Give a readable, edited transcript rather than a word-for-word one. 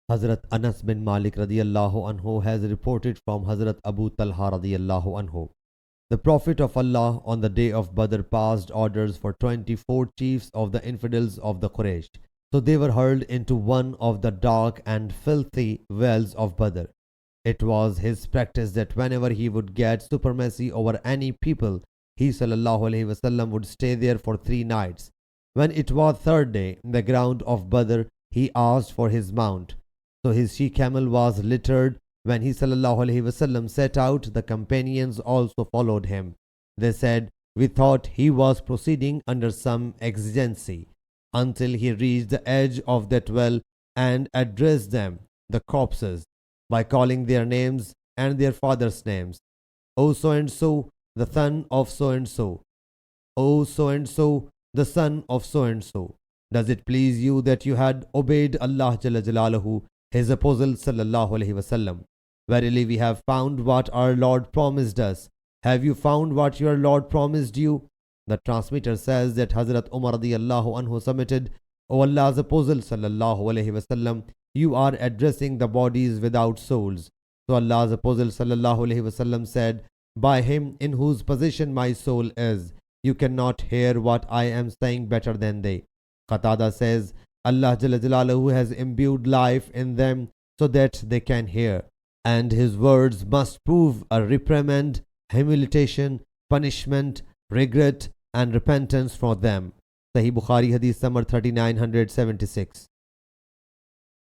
Hazrat Anas bin Malik radiyallahu anhu has reported from Hazrat Abu Talha radiyallahu anhu. The Prophet of Allah on the day of Badr passed orders for 24 chiefs of the infidels of the Quraysh. So they were hurled into one of the dark and filthy wells of Badr. It was his practice that whenever he would get supremacy over any people, he sallallahu alaihi wasallam would stay there for 3 nights. When it was third day, in the ground of Badr, he asked for his mount. So his she-camel was littered. When he sallallahu alaihi wasallam set out, the companions also followed him. They said, "We thought he was proceeding under some exigency," until he reached the edge of that well and addressed them, the corpses, by calling their names and their fathers' names. "O so-and-so, the son of so-and-so. O so-and-so, the son of so-and-so. Does it please you that you had obeyed Allah Jalla Jalaluhu, His Apostle sallallahu alaihi wasallam? Verily we have found what our Lord promised us. Have you found what your Lord promised you?" The transmitter says that Hazrat Umar radiyallahu anhu submitted, "O Allah's Apostle sallallahu alaihi wasallam, you are addressing the bodies without souls." So Allah's Apostle sallallahu alaihi wasallam said, "By him in whose possession my soul is, you cannot hear what I am saying better than they." Qatada says, Allah Jalla Jalaluhu has imbued life in them so that they can hear, and his words must prove a reprimand, humiliation, punishment, regret, and repentance for them. Sahih Bukhari Hadith number 3976.